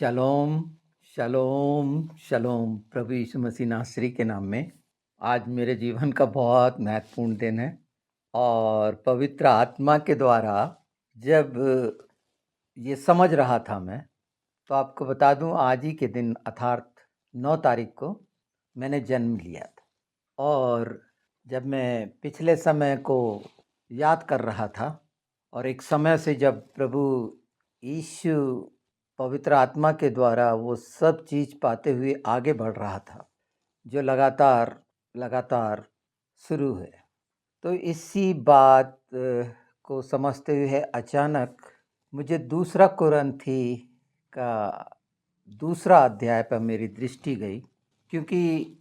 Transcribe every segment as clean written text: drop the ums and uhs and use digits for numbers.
शलोम, शलोम, शलोम। प्रभु यीशु मसीह नासरी के नाम में आज मेरे जीवन का बहुत महत्वपूर्ण दिन है और पवित्र आत्मा के द्वारा जब ये समझ रहा था मैं, तो आपको बता दूं आज ही के दिन अर्थात 9 तारीख को मैंने जन्म लिया था। और जब मैं पिछले समय को याद कर रहा था और एक समय से जब प्रभु यीशु पवित्र आत्मा के द्वारा वो सब चीज़ पाते हुए आगे बढ़ रहा था, जो लगातार लगातार शुरू है। तो इसी बात को समझते हुए अचानक मुझे दूसरा कुरिन्थी का दूसरा अध्याय पर मेरी दृष्टि गई, क्योंकि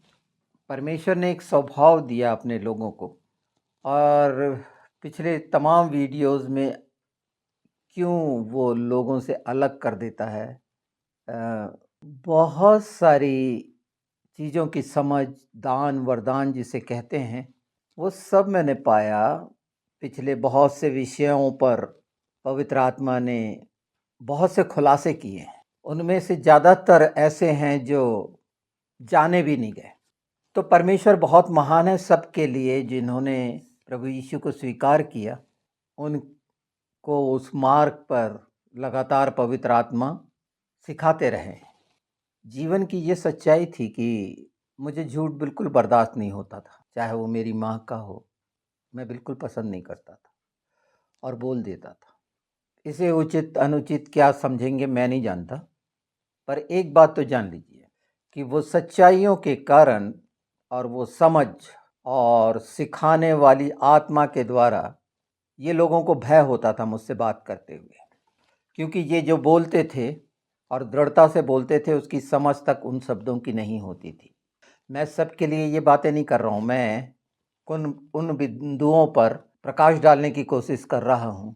परमेश्वर ने एक स्वभाव दिया अपने लोगों को। और पिछले तमाम वीडियोस में क्यों वो लोगों से अलग कर देता है, बहुत सारी चीज़ों की समझ, दान वरदान जिसे कहते हैं, वो सब मैंने पाया। पिछले बहुत से विषयों पर पवित्र आत्मा ने बहुत से खुलासे किए हैं। उनमें से ज़्यादातर ऐसे हैं जो जाने भी नहीं गए। तो परमेश्वर बहुत महान है सबके लिए। जिन्होंने प्रभु यीशु को स्वीकार किया, उनको उस मार्ग पर लगातार पवित्र आत्मा सिखाते रहे। जीवन की ये सच्चाई थी कि मुझे झूठ बिल्कुल बर्दाश्त नहीं होता था, चाहे वो मेरी माँ का हो। मैं बिल्कुल पसंद नहीं करता था और बोल देता था। इसे उचित अनुचित क्या समझेंगे मैं नहीं जानता, पर एक बात तो जान लीजिए कि वो सच्चाइयों के कारण और वो समझ और सिखाने वाली आत्मा के द्वारा ये लोगों को भय होता था मुझसे बात करते हुए, क्योंकि ये जो बोलते थे और दृढ़ता से बोलते थे, उसकी समझ तक उन शब्दों की नहीं होती थी। मैं सबके लिए ये बातें नहीं कर रहा हूँ, मैं उन बिंदुओं पर प्रकाश डालने की कोशिश कर रहा हूँ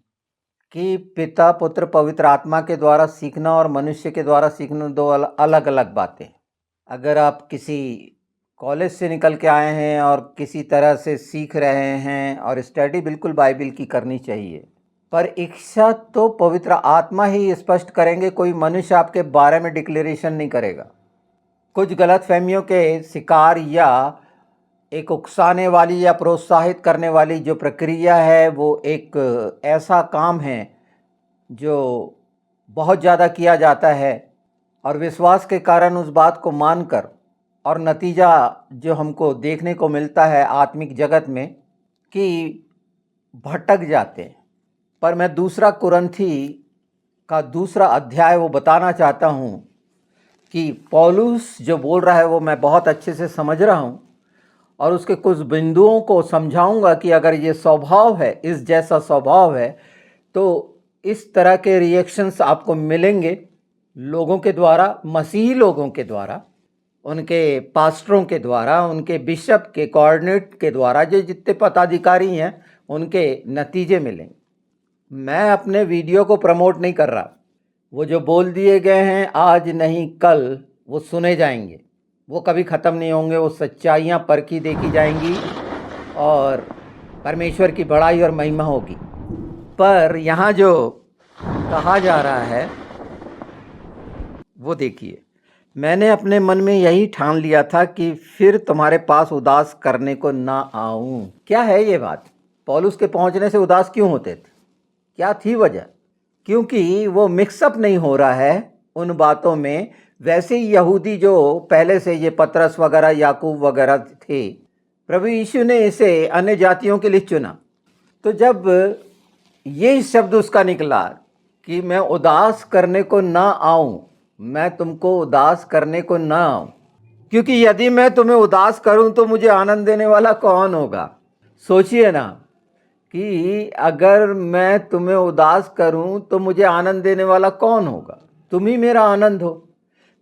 कि पिता, पुत्र, पवित्र आत्मा के द्वारा सीखना और मनुष्य के द्वारा सीखना दो अलग अलग बातें। अगर आप किसी कॉलेज से निकल के आए हैं और किसी तरह से सीख रहे हैं, और स्टडी बिल्कुल बाइबल की करनी चाहिए, पर इच्छा तो पवित्र आत्मा ही स्पष्ट करेंगे। कोई मनुष्य आपके बारे में डिक्लेरेशन नहीं करेगा। कुछ गलतफहमियों के शिकार या एक उकसाने वाली या प्रोत्साहित करने वाली जो प्रक्रिया है, वो एक ऐसा काम है जो बहुत ज़्यादा किया जाता है, और विश्वास के कारण उस बात को मानकर, और नतीजा जो हमको देखने को मिलता है आत्मिक जगत में कि भटक जाते हैं। पर मैं दूसरा कुरिन्थी का दूसरा अध्याय वो बताना चाहता हूँ कि पौलुस जो बोल रहा है वो मैं बहुत अच्छे से समझ रहा हूँ, और उसके कुछ बिंदुओं को समझाऊंगा कि अगर ये स्वभाव है, इस जैसा स्वभाव है, तो इस तरह के रिएक्शंस आपको मिलेंगे लोगों के द्वारा, मसीही लोगों के द्वारा, उनके पास्टरों के द्वारा, उनके बिशप के कोऑर्डिनेट के द्वारा, जो जितने पदाधिकारी हैं उनके नतीजे मिलेंगे। मैं अपने वीडियो को प्रमोट नहीं कर रहा। वो जो बोल दिए गए हैं आज नहीं कल वो सुने जाएंगे, वो कभी ख़त्म नहीं होंगे। वो सच्चाइयाँ परखी देखी जाएंगी और परमेश्वर की बड़ाई और महिमा होगी। पर यहाँ जो कहा जा रहा है वो देखिए, मैंने अपने मन में यही ठान लिया था कि फिर तुम्हारे पास उदास करने को ना आऊं। क्या है ये बात? पौलुस के पहुंचने से उदास क्यों होते थे? क्या थी वजह? क्योंकि वो मिक्सअप नहीं हो रहा है उन बातों में। वैसे ही यहूदी जो पहले से ये पतरस वगैरह, याकूब वगैरह थे, प्रभु यीशु ने इसे अन्य जातियों के लिए चुना। तो जब ये शब्द उसका निकला कि मैं उदास करने को ना आऊं, मैं तुमको उदास करने को ना आऊं, क्योंकि यदि मैं तुम्हें उदास करूं तो मुझे आनंद देने वाला कौन होगा? सोचिए ना कि अगर मैं तुम्हें उदास करूं तो मुझे आनंद देने वाला कौन होगा? तुम ही मेरा आनंद हो।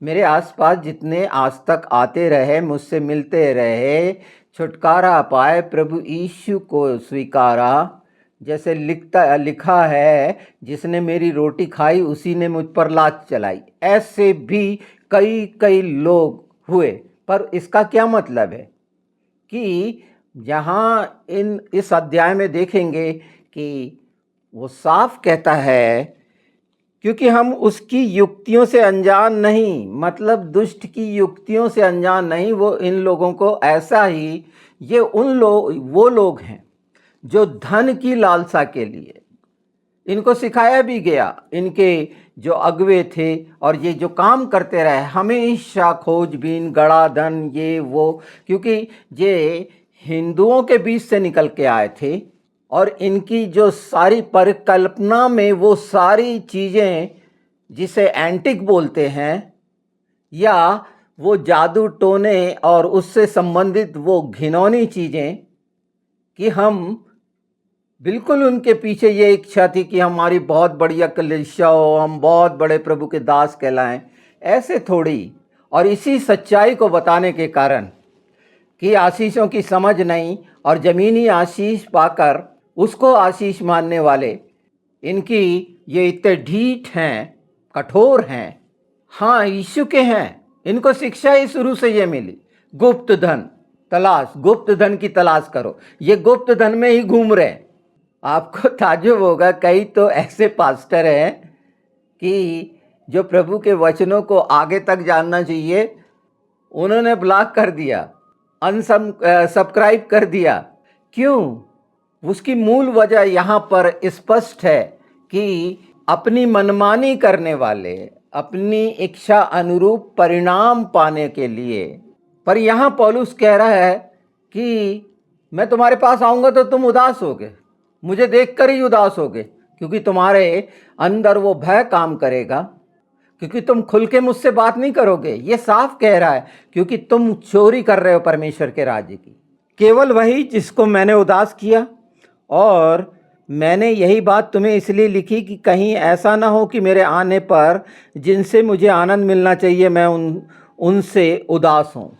मेरे आसपास जितने आज तक आते रहे, मुझसे मिलते रहे, छुटकारा पाए, प्रभु यीशु को स्वीकारा, जैसे लिखा है, जिसने मेरी रोटी खाई उसी ने मुझ पर लात चलाई। ऐसे भी कई कई लोग हुए। पर इसका क्या मतलब है कि यहाँ इस अध्याय में देखेंगे कि वो साफ कहता है क्योंकि हम उसकी युक्तियों से अनजान नहीं, मतलब दुष्ट की युक्तियों से अनजान नहीं। वो इन लोगों को ऐसा ही, ये वो लोग हैं जो धन की लालसा के लिए, इनको सिखाया भी गया, इनके जो अगुवे थे और ये जो काम करते रहे हमेशा खोजबीन, गड़ा धन, ये वो, क्योंकि ये हिंदुओं के बीच से निकल के आए थे और इनकी जो सारी परिकल्पना में वो सारी चीज़ें जिसे एंटिक बोलते हैं, या वो जादू टोने और उससे संबंधित वो घिनौनी चीज़ें, कि हम बिल्कुल उनके पीछे ये इच्छा थी कि हमारी बहुत बढ़िया कलीसिया हो, हम बहुत बड़े प्रभु के दास कहलाएं। ऐसे थोड़ी। और इसी सच्चाई को बताने के कारण कि आशीषों की समझ नहीं और ज़मीनी आशीष पाकर उसको आशीष मानने वाले, इनकी ये इतने ढीठ हैं, कठोर हैं। हाँ, यीशु के हैं, इनको शिक्षा ही शुरू से ये मिली, गुप्त धन तलाश, गुप्त धन की तलाश करो। ये गुप्त धन में ही घूम रहे हैं। आपको ताज्जुब होगा, कई तो ऐसे पास्टर हैं कि जो प्रभु के वचनों को आगे तक जानना चाहिए, उन्होंने ब्लॉक कर दिया, सब्सक्राइब कर दिया। क्यों? उसकी मूल वजह यहाँ पर स्पष्ट है कि अपनी मनमानी करने वाले, अपनी इच्छा अनुरूप परिणाम पाने के लिए। पर यहाँ पौलुस कह रहा है कि मैं तुम्हारे पास आऊँगा तो तुम उदास होगे, मुझे देखकर ही उदास होगे, क्योंकि तुम्हारे अंदर वो भय काम करेगा, क्योंकि तुम खुल के मुझसे बात नहीं करोगे। ये साफ कह रहा है, क्योंकि तुम चोरी कर रहे हो परमेश्वर के राज्य की। केवल वही जिसको मैंने उदास किया, और मैंने यही बात तुम्हें इसलिए लिखी कि कहीं ऐसा ना हो कि मेरे आने पर जिनसे मुझे आनंद मिलना चाहिए मैं उनसे उदास हूँ।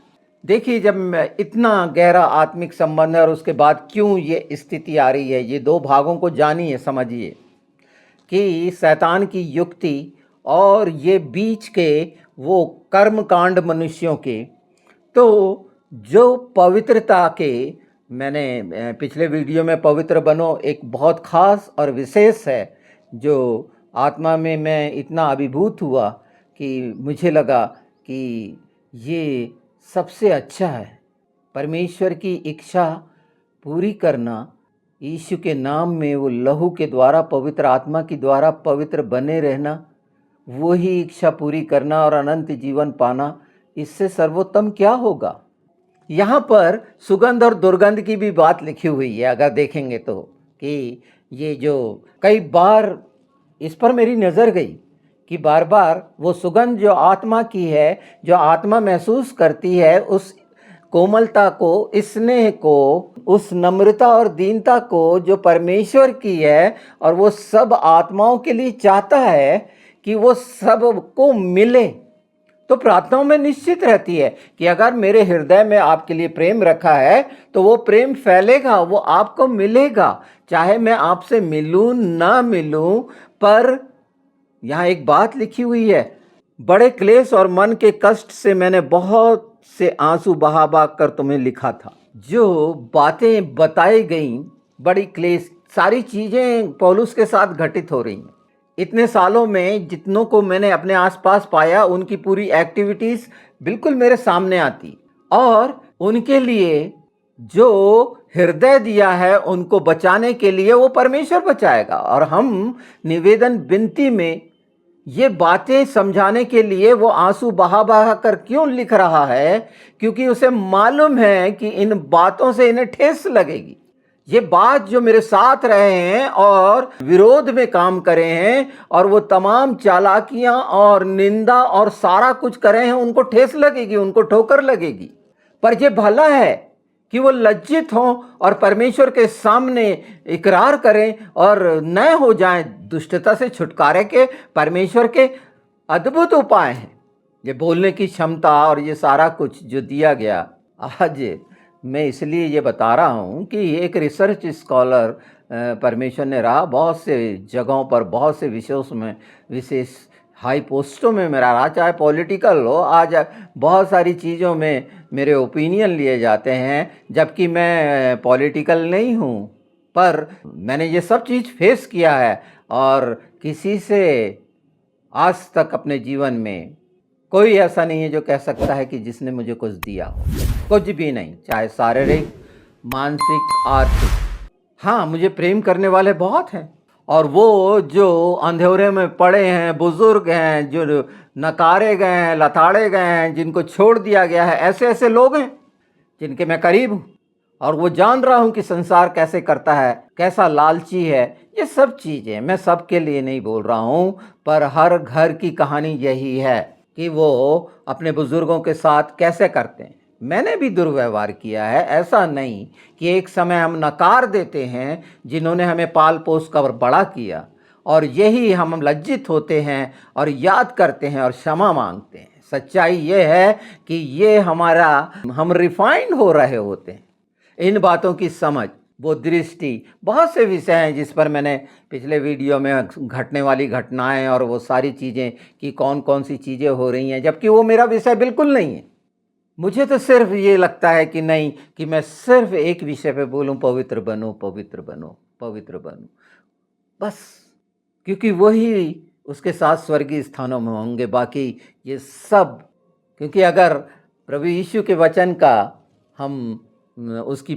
देखिए, जब इतना गहरा आत्मिक संबंध है और उसके बाद क्यों ये स्थिति आ रही है, ये दो भागों को जानिए, समझिए कि शैतान की युक्ति और ये बीच के वो कर्मकांड मनुष्यों के। तो जो पवित्रता के, मैंने पिछले वीडियो में पवित्र बनो एक बहुत खास और विशेष है, जो आत्मा में मैं इतना अभिभूत हुआ कि मुझे लगा कि ये सबसे अच्छा है। परमेश्वर की इच्छा पूरी करना, यीशु के नाम में वो लहू के द्वारा, पवित्र आत्मा की द्वारा पवित्र बने रहना, वही इच्छा पूरी करना और अनंत जीवन पाना, इससे सर्वोत्तम क्या होगा। यहाँ पर सुगंध और दुर्गंध की भी बात लिखी हुई है, अगर देखेंगे तो, कि ये जो कई बार इस पर मेरी नज़र गई कि बार बार वो सुगंध जो आत्मा की है, जो आत्मा महसूस करती है, उस कोमलता को, स्नेह को, उस नम्रता और दीनता को जो परमेश्वर की है, और वो सब आत्माओं के लिए चाहता है कि वो सबको मिले। तो प्रार्थनाओं में निश्चित रहती है कि अगर मेरे हृदय में आपके लिए प्रेम रखा है तो वो प्रेम फैलेगा, वो आपको मिलेगा, चाहे मैं आपसे मिलूं ना मिलूं। पर यहाँ एक बात लिखी हुई है, बड़े क्लेश और मन के कष्ट से मैंने बहुत से आंसू बहा बहा कर तुम्हें लिखा था। जो बातें बताई गई, बड़ी क्लेश, सारी चीज़ें पौलुस के साथ घटित हो रही हैं। इतने सालों में जितनों को मैंने अपने आसपास पाया, उनकी पूरी एक्टिविटीज़ बिल्कुल मेरे सामने आती, और उनके लिए जो हृदय दिया है उनको बचाने के लिए वो परमेश्वर बचाएगा। और हम निवेदन विनती में ये बातें समझाने के लिए वो आंसू बहा बहा कर क्यों लिख रहा है, क्योंकि उसे मालूम है कि इन बातों से इन्हें ठेस लगेगी। ये बात जो मेरे साथ रहे हैं और विरोध में काम करे हैं, और वो तमाम चालाकियां और निंदा और सारा कुछ करे हैं, उनको ठेस लगेगी, उनको ठोकर लगेगी। पर ये भला है कि वो लज्जित हों और परमेश्वर के सामने इकरार करें और नए हो जाएं। दुष्टता से छुटकारे के परमेश्वर के अद्भुत उपाय हैं, ये बोलने की क्षमता और ये सारा कुछ जो दिया गया। आज मैं इसलिए ये बता रहा हूँ कि एक रिसर्च स्कॉलर परमेश्वर ने रहा, बहुत से जगहों पर, बहुत से विषयों में, विशेष हाई पोस्टों में मेरा रहा, चाहे पॉलिटिकल हो। आज बहुत सारी चीज़ों में मेरे ओपिनियन लिए जाते हैं, जबकि मैं पॉलिटिकल नहीं हूँ, पर मैंने ये सब चीज़ फेस किया है और किसी से आज तक अपने जीवन में कोई ऐसा नहीं है जो कह सकता है कि जिसने मुझे कुछ दिया हो, कुछ भी नहीं, चाहे शारीरिक, मानसिक, आर्थिक। हाँ, मुझे प्रेम करने वाले बहुत हैं, और वो जो अंधेरे में पड़े हैं, बुजुर्ग हैं, जो नकारे गए हैं, लताड़े गए हैं, जिनको छोड़ दिया गया है, ऐसे ऐसे लोग हैं जिनके मैं करीब हूँ, और वो जान रहा हूँ कि संसार कैसे करता है, कैसा लालची है। ये सब चीज़ें मैं सबके लिए नहीं बोल रहा हूँ, पर हर घर की कहानी यही है कि वो अपने बुजुर्गों के साथ कैसे करते हैं। मैंने भी दुर्व्यवहार किया है, ऐसा नहीं कि एक समय हम नकार देते हैं जिन्होंने हमें पाल पोस कर बड़ा किया, और यही हम लज्जित होते हैं और याद करते हैं और क्षमा मांगते हैं। सच्चाई ये है कि ये हम रिफाइंड हो रहे होते हैं। इन बातों की समझ, वो दृष्टि, बहुत से विषय हैं जिस पर मैंने पिछले वीडियो में घटने वाली घटनाएं और वो सारी चीज़ें कि कौन कौन सी चीज़ें हो रही हैं, जबकि वो मेरा विषय बिल्कुल नहीं है। मुझे तो सिर्फ ये लगता है कि नहीं, कि मैं सिर्फ एक विषय पे बोलूं, पवित्र बनो, पवित्र बनो, पवित्र बनो, बस। क्योंकि वही उसके साथ स्वर्गीय स्थानों में होंगे। बाकी ये सब, क्योंकि अगर प्रभु यीशु के वचन का हम उसकी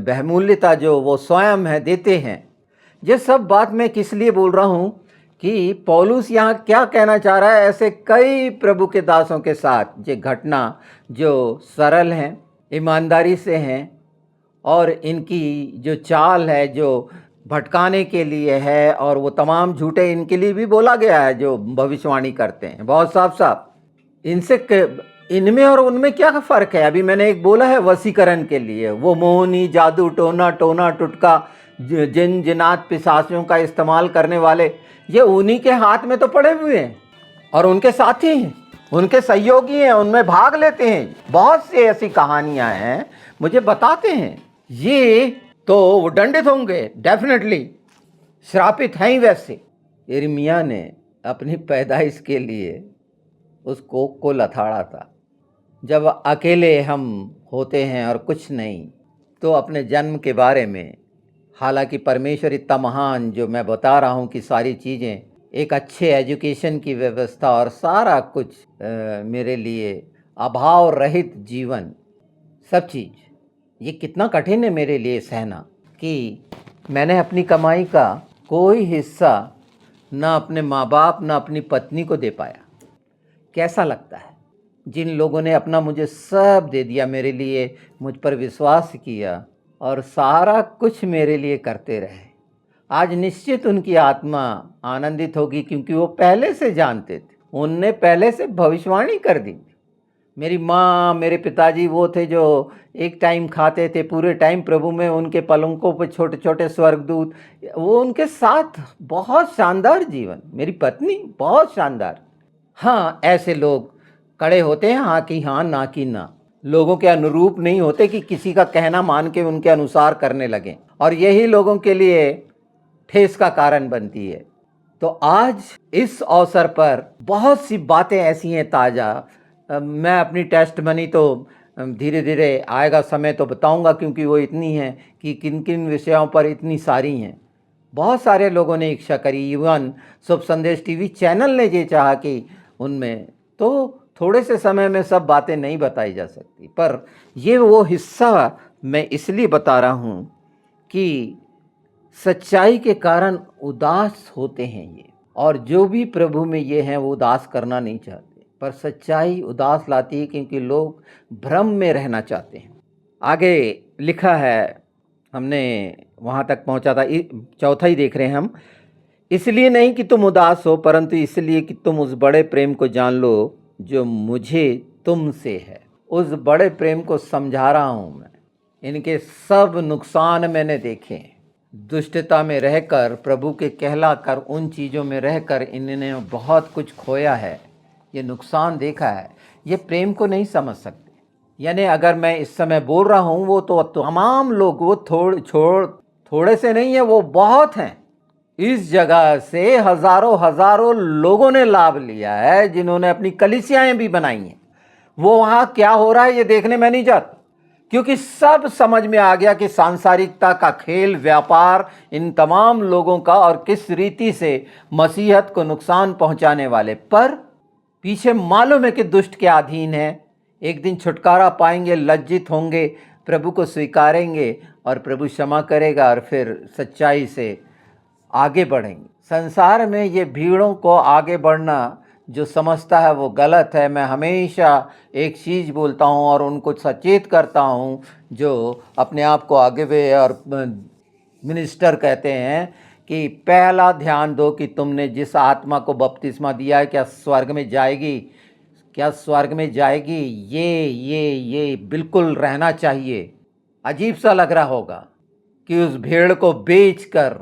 बहुमूल्यता जो वो स्वयं है देते हैं। ये सब बात मैं किस लिए बोल रहा हूँ कि पौलुस यहाँ क्या कहना चाह रहा है ऐसे कई प्रभु के दासों के साथ। ये घटना जो सरल हैं, ईमानदारी से हैं, और इनकी जो चाल है जो भटकाने के लिए है, और वो तमाम झूठे इनके लिए भी बोला गया है जो भविष्यवाणी करते हैं बहुत साफ साफ। इनमें और उनमें क्या फ़र्क है? अभी मैंने एक बोला है वशीकरण के लिए, वो मोहनी, जादू टोना, टोना टुटका, जिन जिनात पिशाचियों का इस्तेमाल करने वाले, ये उन्हीं के हाथ में तो पड़े हुए हैं, और उनके साथी हैं, उनके सहयोगी हैं, उनमें भाग लेते हैं। बहुत सी ऐसी कहानियां हैं, मुझे बताते हैं। ये तो वो दंडित होंगे, डेफिनेटली श्रापित हैं ही। वैसे यिर्मयाह ने अपनी पैदाइश के लिए उस कोक को लथाड़ा था। जब अकेले हम होते हैं और कुछ नहीं, तो अपने जन्म के बारे में, हालांकि परमेश्वर इतना महान, जो मैं बता रहा हूँ कि सारी चीज़ें, एक अच्छे एजुकेशन की व्यवस्था और सारा कुछ मेरे लिए अभाव रहित जीवन, सब चीज़, ये कितना कठिन है मेरे लिए सहना कि मैंने अपनी कमाई का कोई हिस्सा ना अपने माँ बाप ना अपनी पत्नी को दे पाया। कैसा लगता है? जिन लोगों ने अपना मुझे सब दे दिया, मेरे लिए, मुझ पर विश्वास किया और सारा कुछ मेरे लिए करते रहे, आज निश्चित उनकी आत्मा आनंदित होगी, क्योंकि वो पहले से जानते थे, उनने पहले से भविष्यवाणी कर दी। मेरी माँ, मेरे पिताजी वो थे जो एक टाइम खाते थे, पूरे टाइम प्रभु में, उनके पलंकों पर छोटे छोटे स्वर्गदूत, वो उनके साथ बहुत शानदार जीवन। मेरी पत्नी बहुत शानदार। हाँ, ऐसे लोग कड़े होते हैं, हाँ कि हाँ, ना कि ना, लोगों के अनुरूप नहीं होते कि किसी का कहना मान के उनके अनुसार करने लगें, और यही लोगों के लिए ठेस का कारण बनती है। तो आज इस अवसर पर बहुत सी बातें ऐसी हैं ताज़ा। मैं अपनी टेस्ट मनी तो धीरे धीरे आएगा समय तो बताऊंगा, क्योंकि वो इतनी है कि किन किन विषयों पर इतनी सारी हैं। बहुत सारे लोगों ने इच्छा करी, इवन शुभ संदेश टीवी चैनल ने ये चाहा कि उनमें, तो थोड़े से समय में सब बातें नहीं बताई जा सकती, पर ये वो हिस्सा मैं इसलिए बता रहा हूँ कि सच्चाई के कारण उदास होते हैं ये, और जो भी प्रभु में ये हैं वो उदास करना नहीं चाहते, पर सच्चाई उदास लाती है, क्योंकि लोग भ्रम में रहना चाहते हैं। आगे लिखा है, हमने वहाँ तक पहुँचा था, चौथा ही देख रहे हैं हम। इसलिए नहीं कि तुम उदास हो, परंतु इसलिए कि तुम उस बड़े प्रेम को जान लो जो मुझे तुमसे है। उस बड़े प्रेम को समझा रहा हूँ मैं। इनके सब नुकसान मैंने देखे, दुष्टता में रहकर, प्रभु के कहलाकर, उन चीज़ों में रहकर इन्होंने बहुत कुछ खोया है, ये नुकसान देखा है। ये प्रेम को नहीं समझ सकते। यानी अगर मैं इस समय बोल रहा हूँ, वो तो तमाम लोग, वो थोड़े से नहीं है, वो बहुत हैं। इस जगह से हजारों हजारों लोगों ने लाभ लिया है, जिन्होंने अपनी कलीसियाएं भी बनाई हैं। वो वहाँ क्या हो रहा है ये देखने में नहीं जाता, क्योंकि सब समझ में आ गया कि सांसारिकता का खेल, व्यापार इन तमाम लोगों का और किस रीति से मसीहत को नुकसान पहुंचाने वाले, पर पीछे मालूम है कि दुष्ट के अधीन है। एक दिन छुटकारा पाएंगे, लज्जित होंगे, प्रभु को स्वीकारेंगे और प्रभु क्षमा करेगा और फिर सच्चाई से आगे बढ़ेंगे। संसार में ये भीड़ों को आगे बढ़ना जो समझता है वो गलत है। मैं हमेशा एक चीज़ बोलता हूँ और उनको सचेत करता हूँ जो अपने आप को आगे वे और मिनिस्टर कहते हैं कि पहला ध्यान दो कि तुमने जिस आत्मा को बपतिस्मा दिया है क्या स्वर्ग में जाएगी, क्या स्वर्ग में जाएगी। ये बिल्कुल रहना चाहिए। अजीब सा लग रहा होगा कि उस भेड़ को बेचकर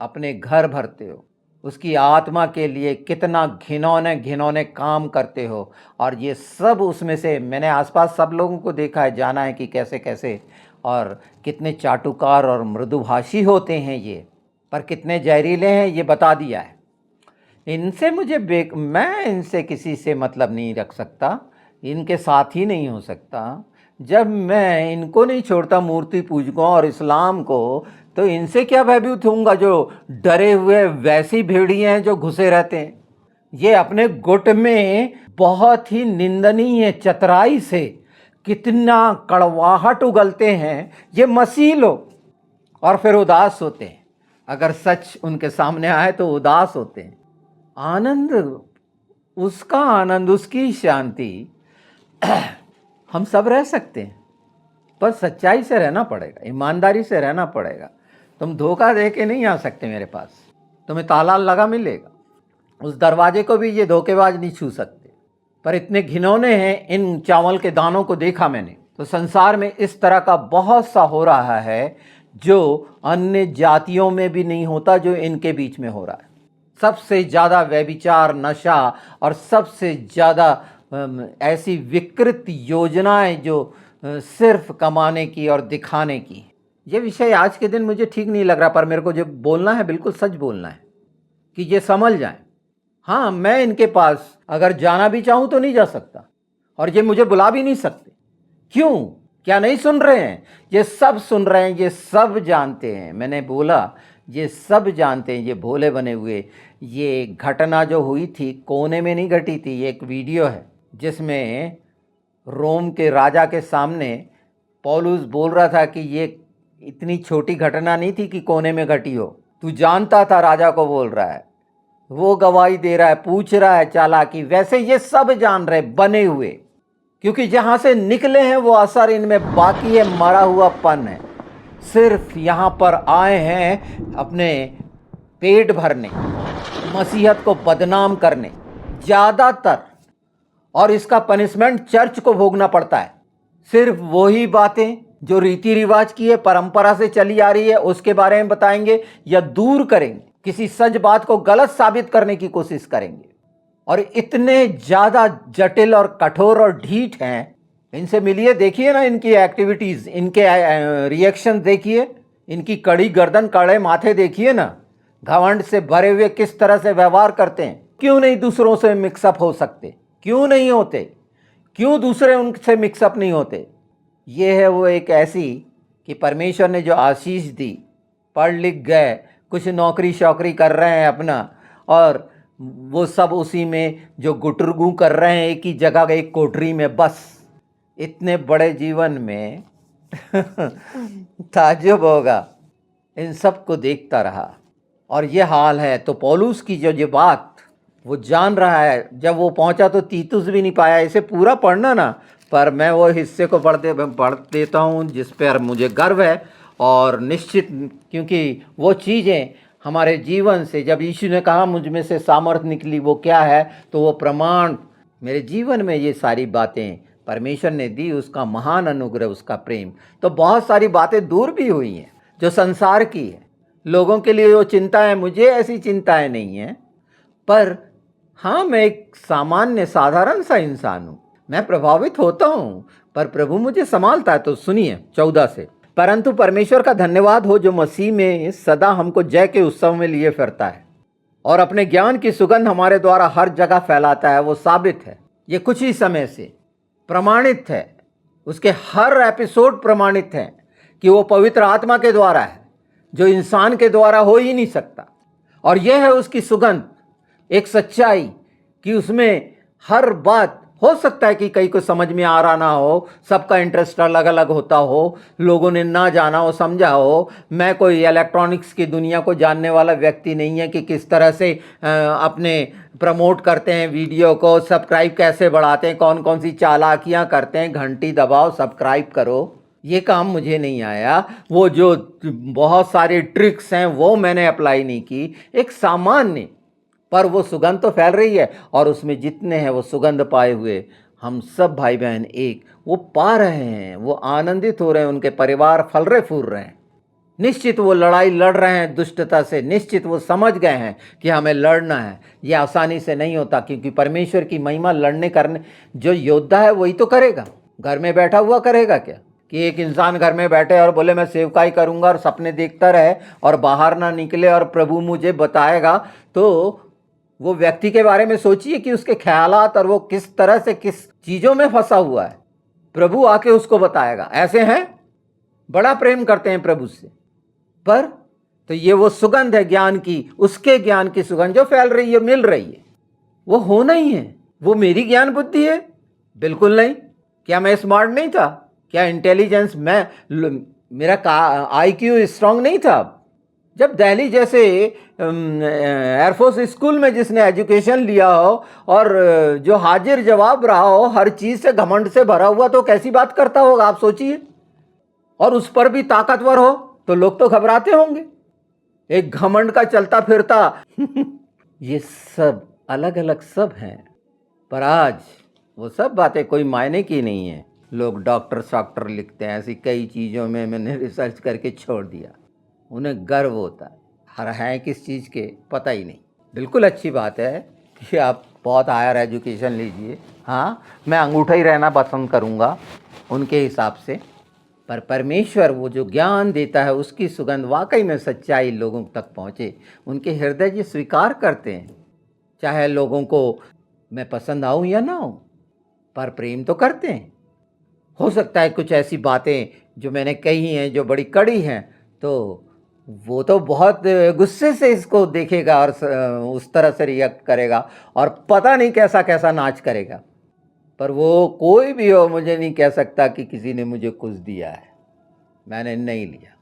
अपने घर भरते हो, उसकी आत्मा के लिए कितना घिनौने घिनौने काम करते हो। और ये सब उसमें से मैंने आसपास सब लोगों को देखा है, जाना है कि कैसे कैसे और कितने चाटुकार और मृदुभाषी होते हैं ये, पर कितने जहरीले हैं ये बता दिया है। इनसे मुझे मैं इनसे किसी से मतलब नहीं रख सकता, इनके साथ ही नहीं हो सकता। जब मैं इनको नहीं छोड़ता मूर्ति पूजकों और इस्लाम को, तो इनसे क्या भयभीत होऊंगा जो डरे हुए वैसी भेड़िए हैं जो घुसे रहते हैं। ये अपने गुट में बहुत ही निंदनीय चतुराई से कितना कड़वाहट उगलते हैं ये मसीह लोग, और फिर उदास होते हैं। अगर सच उनके सामने आए तो उदास होते हैं। आनंद, उसका आनंद, उसकी शांति हम सब रह सकते हैं, पर सच्चाई से रहना पड़ेगा, ईमानदारी से रहना पड़ेगा। तुम धोखा दे के नहीं आ सकते मेरे पास, तुम्हें ताला लगा मिलेगा। उस दरवाजे को भी ये धोखेबाज नहीं छू सकते। पर इतने घिनौने हैं, इन चावल के दानों को देखा मैंने। तो संसार में इस तरह का बहुत सा हो रहा है जो अन्य जातियों में भी नहीं होता, जो इनके बीच में हो रहा है। सबसे ज़्यादा व्यभिचार, नशा और सबसे ज़्यादा ऐसी विकृत योजनाएं जो सिर्फ कमाने की और दिखाने की। ये विषय आज के दिन मुझे ठीक नहीं लग रहा, पर मेरे को जो बोलना है बिल्कुल सच बोलना है कि ये समझ जाएं। हाँ, मैं इनके पास अगर जाना भी चाहूँ तो नहीं जा सकता, और ये मुझे बुला भी नहीं सकते। क्यों? क्या नहीं सुन रहे हैं? ये सब सुन रहे हैं, ये सब जानते हैं। मैंने बोला ये सब जानते हैं, ये भोले बने हुए। ये घटना जो हुई थी कोने में नहीं घटी थी। ये एक वीडियो है जिसमें रोम के राजा के सामने पौलुस बोल रहा था कि ये इतनी छोटी घटना नहीं थी कि कोने में घटी हो। तू जानता था, राजा को बोल रहा है। वो गवाही दे रहा है, पूछ रहा है चालाकी। वैसे ये सब जान रहे बने हुए, क्योंकि जहाँ से निकले हैं वो असर इनमें बाकी है, मरा हुआ पन है। सिर्फ यहाँ पर आए हैं अपने पेट भरने, मसीहत को बदनाम करने ज़्यादातर, और इसका पनिशमेंट चर्च को भोगना पड़ता है। सिर्फ वही बातें जो रीति रिवाज की है, परंपरा से चली आ रही है, उसके बारे में बताएंगे या दूर करेंगे, किसी सच बात को गलत साबित करने की कोशिश करेंगे। और इतने ज़्यादा जटिल और कठोर और ढीठ हैं। इनसे मिलिए, देखिए ना इनकी एक्टिविटीज़, इनके रिएक्शन देखिए, इनकी कड़ी गर्दन, कड़े माथे देखिए ना, घमंड से भरे हुए किस तरह से व्यवहार करते हैं। क्यों नहीं दूसरों से मिक्सअप हो सकते? क्यों नहीं होते? क्यों दूसरे उनसे मिक्सअप नहीं होते? ये है वो एक ऐसी कि परमेश्वर ने जो आशीष दी, पढ़ लिख गए, कुछ नौकरी शौकरी कर रहे हैं अपना, और वो सब उसी में जो गुटरगू कर रहे हैं एक ही जगह, एक कोठरी में। बस इतने बड़े जीवन में ताज्जुब होगा इन सब को देखता रहा। और ये हाल है। तो पौलुस की जो ये बात वो जान रहा है। जब वो पहुंचा तो तीतुस भी नहीं पाया। इसे पूरा पढ़ना ना, पर मैं वो हिस्से को पढ़ देता हूँ जिस पर मुझे गर्व है। और निश्चित, क्योंकि वो चीज़ें हमारे जीवन से, जब यीशु ने कहा मुझ में से सामर्थ निकली, वो क्या है, तो वो प्रमाण मेरे जीवन में ये सारी बातें परमेश्वर ने दी, उसका महान अनुग्रह, उसका प्रेम। तो बहुत सारी बातें दूर भी हुई हैं जो संसार की है, लोगों के लिए वो चिंता है। मुझे ऐसी चिंताएं नहीं हैं, पर हाँ, मैं एक सामान्य साधारण सा इंसान हूँ। मैं प्रभावित होता हूँ, पर प्रभु मुझे संभालता है। तो सुनिए 14 से, परंतु परमेश्वर का धन्यवाद हो जो मसीह में सदा हमको जय के उत्सव में लिए फिरता है और अपने ज्ञान की सुगंध हमारे द्वारा हर जगह फैलाता है। वो साबित है, ये कुछ ही समय से प्रमाणित है उसके हर एपिसोड प्रमाणित हैं कि वो पवित्र आत्मा के द्वारा है, जो इंसान के द्वारा हो ही नहीं सकता। और यह है उसकी सुगंध, एक सच्चाई कि उसमें हर बात, हो सकता है कि कई को समझ में आ रहा ना हो, सबका इंटरेस्ट अलग अलग होता हो, लोगों ने ना जाना हो, समझा हो। मैं कोई इलेक्ट्रॉनिक्स की दुनिया को जानने वाला व्यक्ति नहीं है कि किस तरह से अपने प्रमोट करते हैं वीडियो को, सब्सक्राइब कैसे बढ़ाते हैं, कौन कौन सी चालाकियां करते हैं, घंटी दबाओ सब्सक्राइब करो, ये काम मुझे नहीं आया। वो जो बहुत सारे ट्रिक्स हैं वो मैंने अप्लाई नहीं की। एक सामान्य, पर वो सुगंध तो फैल रही है, और उसमें जितने हैं वो सुगंध पाए हुए हम सब भाई बहन एक वो पा रहे हैं, वो आनंदित हो रहे हैं, उनके परिवार फल रहे फूल रहे हैं। निश्चित वो लड़ाई लड़ रहे हैं दुष्टता से, निश्चित वो समझ गए हैं कि हमें लड़ना है। ये आसानी से नहीं होता, क्योंकि परमेश्वर की महिमा लड़ने करने, जो योद्धा है वही तो करेगा। घर में बैठा हुआ करेगा क्या? कि एक इंसान घर में बैठे और बोले मैं सेवकाई करूंगा और सपने देखता रहे और बाहर ना निकले और प्रभु मुझे बताएगा। तो वो व्यक्ति के बारे में सोचिए कि उसके ख्यालात और वो किस तरह से किस चीजों में फंसा हुआ है, प्रभु आके उसको बताएगा। ऐसे हैं, बड़ा प्रेम करते हैं प्रभु से, पर तो ये वो सुगंध है ज्ञान की, उसके ज्ञान की सुगंध जो फैल रही है, मिल रही है। वो हो नहीं है, वो मेरी ज्ञान बुद्धि है? बिल्कुल नहीं। क्या मैं स्मार्ट नहीं था? क्या इंटेलिजेंस मेरा IQ स्ट्रांग नहीं था? जब दिल्ली जैसे एयरफोर्स स्कूल में जिसने एजुकेशन लिया हो और जो हाजिर जवाब रहा हो, हर चीज से घमंड से भरा हुआ, तो कैसी बात करता होगा आप सोचिए। और उस पर भी ताकतवर हो तो लोग तो घबराते होंगे। एक घमंड का चलता फिरता ये सब अलग अलग सब हैं, पर आज वो सब बातें कोई मायने की नहीं है। लोग डॉक्टर लिखते हैं, ऐसी कई चीज़ों में मैंने रिसर्च करके छोड़ दिया। उन्हें गर्व होता है, हर है किस चीज़ के पता ही नहीं। बिल्कुल अच्छी बात है कि आप बहुत हायर एजुकेशन लीजिए, हाँ मैं अंगूठा ही रहना पसंद करूँगा उनके हिसाब से, पर परमेश्वर वो जो ज्ञान देता है उसकी सुगंध वाकई में सच्चाई लोगों तक पहुँचे, उनके हृदय जी स्वीकार करते हैं। चाहे लोगों को मैं पसंद आऊँ या ना आऊँ, पर प्रेम तो करते हैं। हो सकता है कुछ ऐसी बातें जो मैंने कही हैं जो बड़ी कड़ी हैं, तो वो तो बहुत गुस्से से इसको देखेगा और उस तरह से रिएक्ट करेगा और पता नहीं कैसा कैसा नाच करेगा। पर वो कोई भी हो, मुझे नहीं कह सकता कि किसी ने मुझे कुछ दिया है। मैंने नहीं लिया,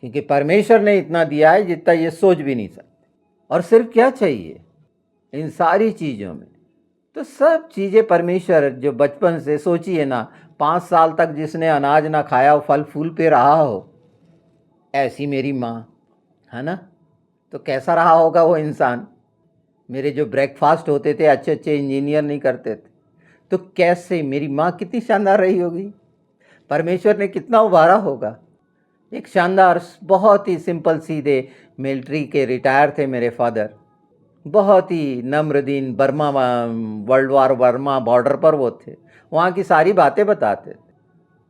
क्योंकि परमेश्वर ने इतना दिया है जितना ये सोच भी नहीं सकते। और सिर्फ क्या चाहिए इन सारी चीज़ों में, तो सब चीज़ें परमेश्वर, जो बचपन से सोचिए ना, 5 साल तक जिसने अनाज ना खाया हो, फल फूल पे रहा हो, ऐसी मेरी माँ है ना, तो कैसा रहा होगा वो इंसान। मेरे जो ब्रेकफास्ट होते थे, अच्छे अच्छे इंजीनियर नहीं करते थे, तो कैसे मेरी माँ कितनी शानदार रही होगी, परमेश्वर ने कितना उभारा होगा। एक शानदार, बहुत ही सिंपल सीधे मिलिट्री के रिटायर थे मेरे फादर, बहुत ही नम्र दीन, Burma, world war Burma border पर वो थे, वहाँ की सारी बातें बताते थे।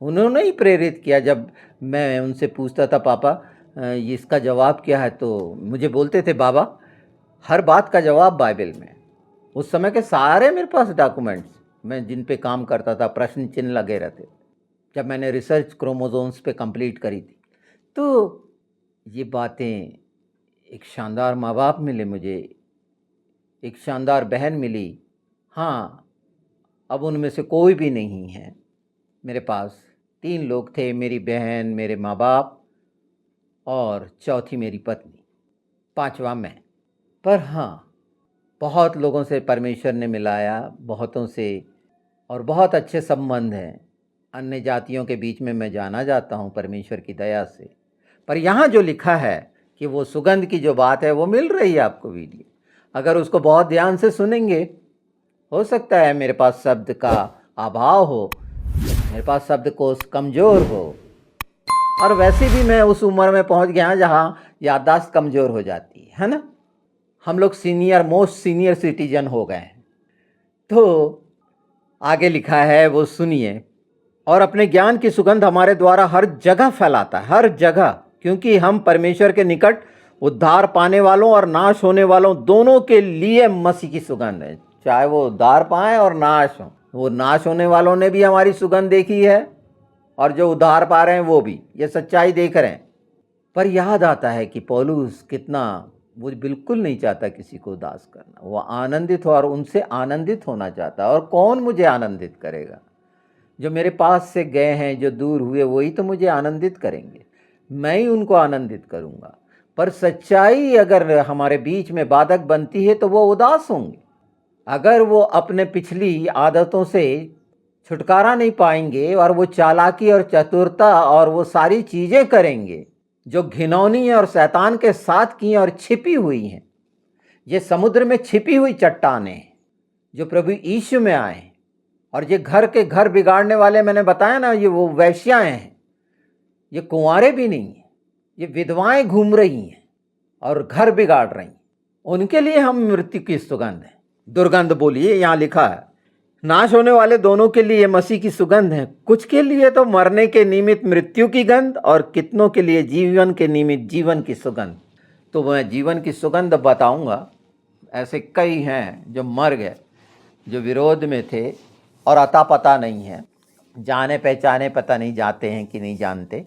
उन्होंने ही प्रेरित किया। जब मैं उनसे पूछता था पापा इसका जवाब क्या है, तो मुझे बोलते थे बाबा हर बात का जवाब बाइबल में। उस समय के सारे मेरे पास डॉक्यूमेंट्स, मैं जिन पे काम करता था, प्रश्न चिन्ह लगे रहते थे। जब मैंने रिसर्च क्रोमोसोम्स पे कंप्लीट करी थी, तो ये बातें, एक शानदार माँ बाप मिले मुझे, एक शानदार बहन मिली। हाँ, अब उनमें से कोई भी नहीं है मेरे पास। 3 लोग थे, मेरी बहन, मेरे माँ बाप और चौथी मेरी पत्नी, 5वां मैं। पर हाँ, बहुत लोगों से परमेश्वर ने मिलाया, बहुतों से, और बहुत अच्छे संबंध हैं। अन्य जातियों के बीच में मैं जाना जाता हूँ परमेश्वर की दया से। पर यहाँ जो लिखा है कि वो सुगंध की जो बात है वो मिल रही है आपको वीडियो, अगर उसको बहुत ध्यान से सुनेंगे। हो सकता है मेरे पास शब्द का अभाव हो, मेरे पास शब्द कोश कमज़ोर हो, और वैसे भी मैं उस उम्र में पहुंच गया जहाँ याददाश्त कमज़ोर हो जाती है ना। हम लोग मोस्ट सीनियर सिटीजन हो गए हैं। तो आगे लिखा है वो सुनिए। और अपने ज्ञान की सुगंध हमारे द्वारा हर जगह फैलाता है, हर जगह, क्योंकि हम परमेश्वर के निकट उद्धार पाने वालों और नाश होने वालों दोनों के लिए मसीह की सुगंध है। चाहे वो उद्धार पाए और नाश हो, वो नाश होने वालों ने भी हमारी सुगंध देखी है और जो उद्धार पा रहे हैं वो भी ये सच्चाई देख रहे हैं। पर याद आता है कि पौलुस कितना, वो बिल्कुल नहीं चाहता किसी को उदास करना, वो आनंदित हो और उनसे आनंदित होना चाहता है। और कौन मुझे आनंदित करेगा? जो मेरे पास से गए हैं, जो दूर हुए, वही तो मुझे आनंदित करेंगे, मैं ही उनको आनंदित करूँगा। पर सच्चाई अगर हमारे बीच में बाधक बनती है तो वो उदास होंगे। अगर वो अपने पिछली आदतों से छुटकारा नहीं पाएंगे और वो चालाकी और चतुरता और वो सारी चीज़ें करेंगे जो घिनौनी और शैतान के साथ की और छिपी हुई हैं, ये समुद्र में छिपी हुई चट्टानें जो प्रभु यीशु में आए, और ये घर के घर बिगाड़ने वाले, मैंने बताया ना, ये वो वेश्याएं हैं, ये कुंवारे भी नहीं हैं, ये विधवाएं घूम रही हैं और घर बिगाड़ रही हैं। उनके लिए हम मृत्यु की सुगंध है, दुर्गंध बोलिए, यहाँ लिखा है। नाश होने वाले दोनों के लिए मसीह की सुगंध है। कुछ के लिए तो मरने के निमित्त मृत्यु की गंध, और कितनों के लिए जीवन के निमित्त जीवन की सुगंध। तो मैं जीवन की सुगंध बताऊंगा। ऐसे कई हैं जो मर गए, जो विरोध में थे और अता पता नहीं है, जाने पहचाने पता नहीं जाते हैं कि नहीं जानते।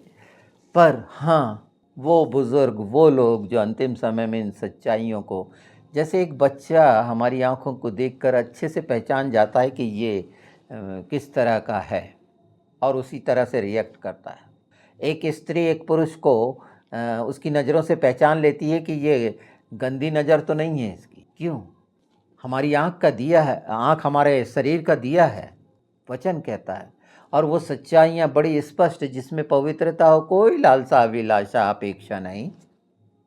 पर हाँ, वो बुज़ुर्ग, वो लोग जो अंतिम समय में इन सच्चाइयों को, जैसे एक बच्चा हमारी आंखों को देखकर अच्छे से पहचान जाता है कि ये किस तरह का है, और उसी तरह से रिएक्ट करता है। एक स्त्री एक पुरुष को उसकी नज़रों से पहचान लेती है कि ये गंदी नज़र तो नहीं है इसकी। क्यों? हमारी आँख का दिया है, आँख हमारे शरीर का दिया है, वचन कहता है। और वो सच्चाइयाँ बड़ी स्पष्ट, जिसमें पवित्रता हो, कोई लालसा अभिलाषा अपेक्षा नहीं,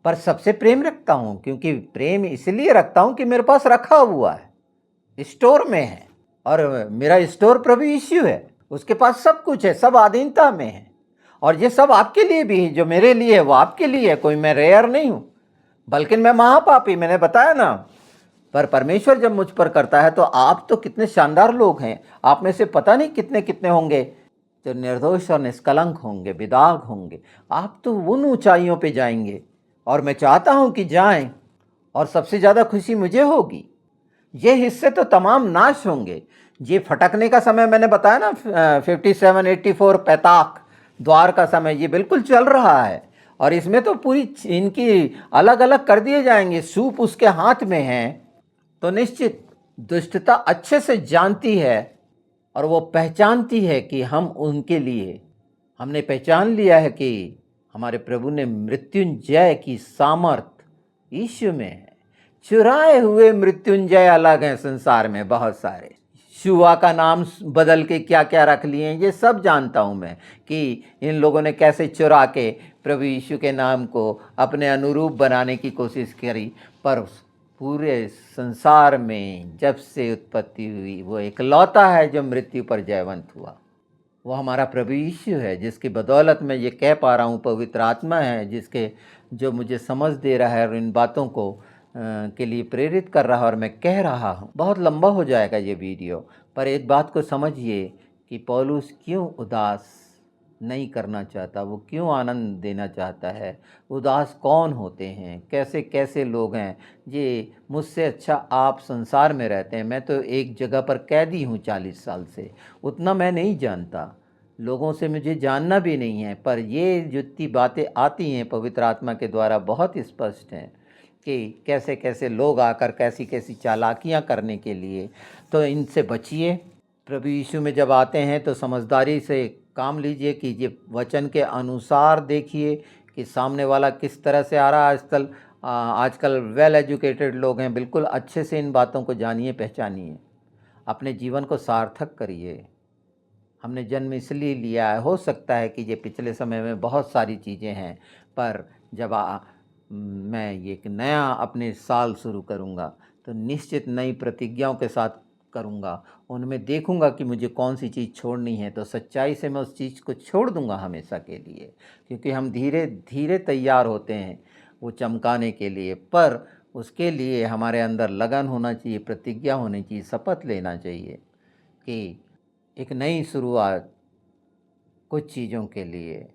पर सबसे प्रेम रखता हूँ। क्योंकि प्रेम इसलिए रखता हूँ कि मेरे पास रखा हुआ है, स्टोर में है, और मेरा स्टोर प्रभु यीशु है। उसके पास सब कुछ है, सब अधीनता में है, और ये सब आपके लिए भी है। जो मेरे लिए है वो आपके लिए है। कोई मैं रेयर नहीं हूँ, बल्कि मैं महापापी, मैंने बताया ना। पर परमेश्वर जब मुझ पर करता है तो आप तो कितने शानदार लोग हैं। आप में से पता नहीं कितने कितने होंगे जो निर्दोष और निष्कलंक होंगे, बेदाग होंगे। आप तो उन ऊंचाइयों पे जाएंगे, और मैं चाहता हूं कि जाएं, और सबसे ज़्यादा खुशी मुझे होगी। ये हिस्से तो तमाम नाश होंगे। ये फटकने का समय मैंने बताया ना, 57, 84 पैताक द्वार का समय, ये बिल्कुल चल रहा है। और इसमें तो पूरी इनकी अलग अलग कर दिए जाएंगे। सूप उसके हाथ में है, तो निश्चित दुष्टता अच्छे से जानती है, और वो पहचानती है कि हम उनके लिए, हमने पहचान लिया है कि हमारे प्रभु ने मृत्युंजय की सामर्थ यीशु में है। चुराए हुए मृत्युंजय अलग हैं संसार में बहुत सारे। शुआ का नाम बदल के क्या क्या रख लिए हैं, ये सब जानता हूँ मैं, कि इन लोगों ने कैसे चुरा के प्रभु यीशु के नाम को अपने अनुरूप बनाने की कोशिश करी। पर पूरे संसार में जब से उत्पत्ति हुई, वो इकलौता है जो मृत्यु पर जयवंत हुआ, वो हमारा प्रभु यीशु है, जिसकी बदौलत मैं ये कह पा रहा हूँ। पवित्र आत्मा है जिसके, जो मुझे समझ दे रहा है और इन बातों को के लिए प्रेरित कर रहा है, और मैं कह रहा हूँ। बहुत लंबा हो जाएगा ये वीडियो, पर एक बात को समझिए कि पौलुस क्यों उदास नहीं करना चाहता, वो क्यों आनंद देना चाहता है। उदास कौन होते हैं, कैसे कैसे लोग हैं। ये मुझसे अच्छा आप संसार में रहते हैं, मैं तो एक जगह पर कैदी हूँ 40 साल से, उतना मैं नहीं जानता, लोगों से मुझे जानना भी नहीं है। पर ये जितनी बातें आती हैं पवित्र आत्मा के द्वारा बहुत स्पष्ट हैं कि कैसे कैसे लोग आकर कैसी कैसी चालाकियाँ करने के लिए, तो इनसे बचिए। प्रभु यीशु में जब आते हैं तो समझदारी से काम लीजिए, कीजिए, वचन के अनुसार देखिए कि सामने वाला किस तरह से आ रहा है। आजकल वेल एजुकेटेड लोग हैं, बिल्कुल अच्छे से इन बातों को जानिए, पहचानिए, अपने जीवन को सार्थक करिए। हमने जन्म इसलिए लिया है, हो सकता है कि ये पिछले समय में बहुत सारी चीज़ें हैं, पर जब मैं ये एक नया अपने साल शुरू करूँगा तो निश्चित नई प्रतिज्ञाओं के साथ करूँगा। उनमें देखूँगा कि मुझे कौन सी चीज़ छोड़नी है, तो सच्चाई से मैं उस चीज़ को छोड़ दूँगा हमेशा के लिए। क्योंकि हम धीरे धीरे तैयार होते हैं वो चमकाने के लिए, पर उसके लिए हमारे अंदर लगन होना चाहिए, प्रतिज्ञा होनी चाहिए, शपथ लेना चाहिए कि एक नई शुरुआत कुछ चीज़ों के लिए।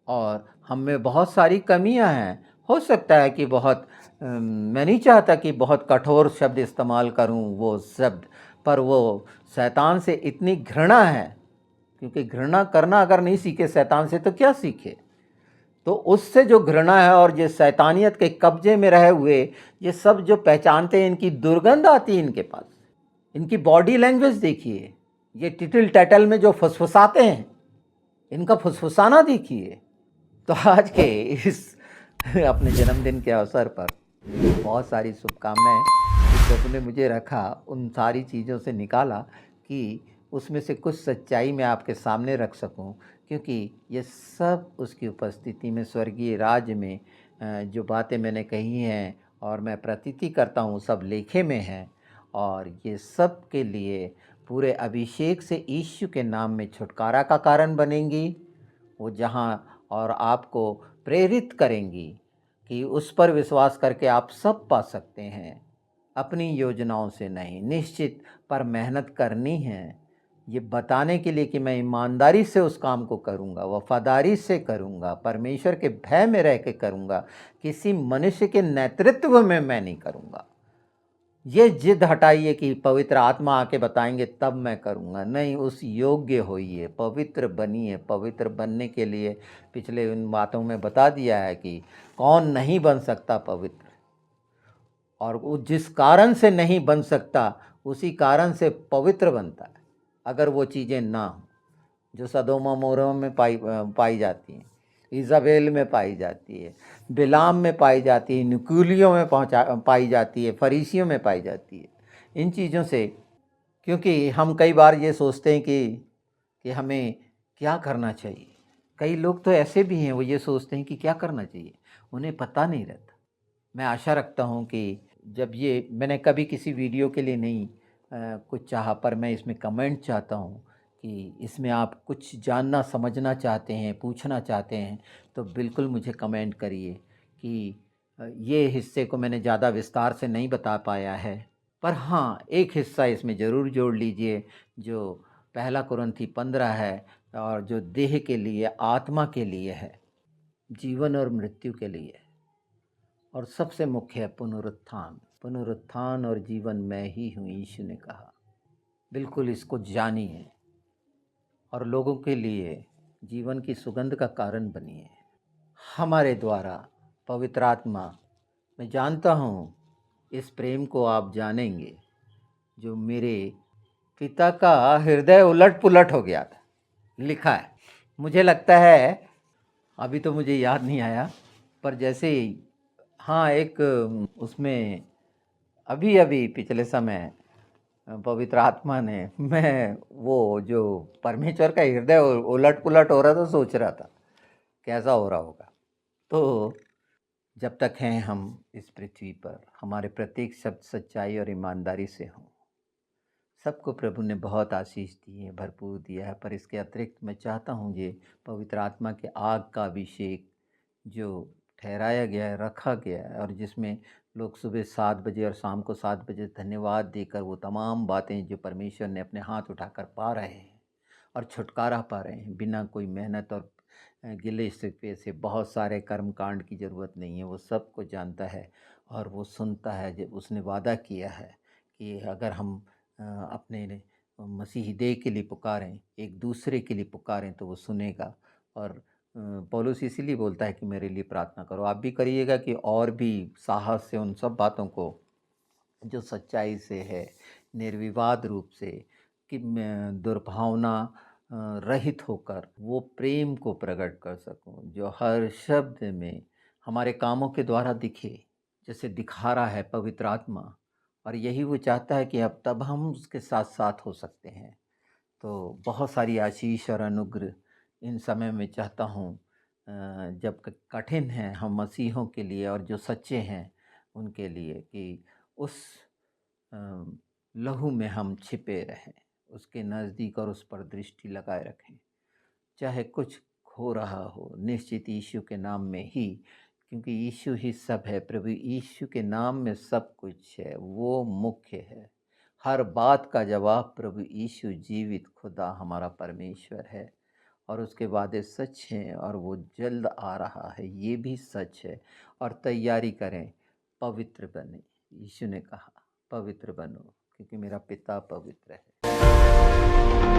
और हम में बहुत सारी कमियां हैं। हो सकता है कि बहुत मैं नहीं चाहता कि बहुत कठोर शब्द इस्तेमाल करूं वो शब्द, पर वो शैतान से इतनी घृणा है क्योंकि घृणा करना अगर नहीं सीखे शैतान से तो क्या सीखे। तो उससे जो घृणा है और ये शैतानियत के कब्जे में रहे हुए ये सब जो पहचानते हैं, इनकी दुर्गंध आती है इनके पास। इनकी बॉडी लैंग्वेज देखिए, ये टिटिल टैटल में जो फुसफुसाते हैं, इनका फुसफुसाना देखिए। तो आज के इस अपने जन्मदिन के अवसर पर बहुत सारी शुभकामनाएं कि प्रभु ने मुझे रखा, उन सारी चीज़ों से निकाला कि उसमें से कुछ सच्चाई मैं आपके सामने रख सकूं, क्योंकि ये सब उसकी उपस्थिति में स्वर्गीय राज्य में जो बातें मैंने कही हैं और मैं प्रतीति करता हूँ सब लेखे में हैं, और ये सब के लिए पूरे अभिषेक से यीशु के नाम में छुटकारा का कारण बनेंगी। वो जहाँ और आपको प्रेरित करेंगी कि उस पर विश्वास करके आप सब पा सकते हैं, अपनी योजनाओं से नहीं, निश्चित पर मेहनत करनी है, ये बताने के लिए कि मैं ईमानदारी से उस काम को करूँगा, वफादारी से करूँगा, परमेश्वर के भय में रह के करूँगा, किसी मनुष्य के नेतृत्व में मैं नहीं करूँगा। ये जिद हटाइए कि पवित्र आत्मा आके बताएंगे तब मैं करूँगा, नहीं, उस योग्य होइए, पवित्र बनिए। पवित्र बनने के लिए पिछले उन बातों में बता दिया है कि कौन नहीं बन सकता पवित्र, और वो जिस कारण से नहीं बन सकता उसी कारण से पवित्र बनता है। अगर वो चीज़ें ना हो जो सदोम अमोरा में पाई जाती हैं, इज़ाबेल में पाई जाती है, बिलाम में पाई जाती है, नुकीलियों में पाई जाती है, फरीसियों में पाई जाती है, इन चीज़ों से। क्योंकि हम कई बार ये सोचते हैं कि हमें क्या करना चाहिए। कई लोग तो ऐसे भी हैं, वो ये सोचते हैं कि क्या करना चाहिए, उन्हें पता नहीं रहता। मैं आशा रखता हूँ कि जब ये मैंने कभी किसी वीडियो के लिए नहीं कुछ चाहा, पर मैं इसमें कमेंट चाहता हूँ कि इसमें आप कुछ जानना समझना चाहते हैं, पूछना चाहते हैं, तो बिल्कुल मुझे कमेंट करिए कि ये हिस्से को मैंने ज़्यादा विस्तार से नहीं बता पाया है, पर हाँ एक हिस्सा इसमें ज़रूर जोड़ लीजिए जो पहला कुरिन्थी 15 है, और जो देह के लिए, आत्मा के लिए है, जीवन और मृत्यु के लिए है, और सबसे मुख्य है पुनरुत्थान। पुनरुत्थान और जीवन मैं ही हूँ, यीशु ने कहा। बिल्कुल इसको जानिए और लोगों के लिए जीवन की सुगंध का कारण बनिए। हमारे द्वारा पवित्र आत्मा, मैं जानता हूँ इस प्रेम को आप जानेंगे जो मेरे पिता का हृदय उलट पुलट हो गया था, लिखा है। मुझे लगता है, अभी तो मुझे याद नहीं आया, पर जैसे हाँ एक उसमें अभी अभी पिछले समय पवित्र आत्मा ने, मैं वो जो परमेश्वर का हृदय उलट पुलट हो रहा था, सोच रहा था कैसा हो रहा होगा। तो जब तक हैं हम इस पृथ्वी पर, हमारे प्रत्येक शब्द सच्चाई और ईमानदारी से हों। सबको प्रभु ने बहुत आशीष दी है, भरपूर दिया है, पर इसके अतिरिक्त मैं चाहता हूँ ये पवित्र आत्मा के आग का अभिषेक जो ठहराया गया है, रखा गया है, और जिसमें लोग सुबह 7 बजे और शाम को 7 बजे धन्यवाद देकर वो तमाम बातें जो परमेश्वर ने अपने हाथ उठाकर पा रहे हैं और छुटकारा पा रहे हैं, बिना कोई मेहनत और गिले शिकवे से। बहुत सारे कर्म कांड की ज़रूरत नहीं है, वो सब को जानता है और वो सुनता है। जब उसने वादा किया है कि अगर हम अपने मसीही देह के लिए पुकारें, एक दूसरे के लिए पुकारें, तो वो सुनेगा। और पौलुस इसीलिए बोलता है कि मेरे लिए प्रार्थना करो। आप भी करिएगा कि और भी साहस से उन सब बातों को जो सच्चाई से है, निर्विवाद रूप से, कि मैं दुर्भावना रहित होकर वो प्रेम को प्रकट कर सकूं जो हर शब्द में हमारे कामों के द्वारा दिखे, जैसे दिखा रहा है पवित्र आत्मा। और यही वो चाहता है कि अब तब हम उसके साथ साथ हो सकते हैं। तो बहुत सारी आशीष और अनुग्रह इन समय में चाहता हूँ, जब कठिन है हम मसीहों के लिए और जो सच्चे हैं उनके लिए, कि उस लहू में हम छिपे रहें, उसके नज़दीक, और उस पर दृष्टि लगाए रखें। चाहे कुछ हो रहा हो, निश्चित यीशु के नाम में ही, क्योंकि यीशु ही सब है। प्रभु यीशु के नाम में सब कुछ है, वो मुख्य है। हर बात का जवाब प्रभु यीशु जीवित खुदा हमारा परमेश्वर है, और उसके वादे सच हैं, और वो जल्द आ रहा है, ये भी सच है। और तैयारी करें, पवित्र बने। यीशु ने कहा पवित्र बनो, क्योंकि मेरा पिता पवित्र है।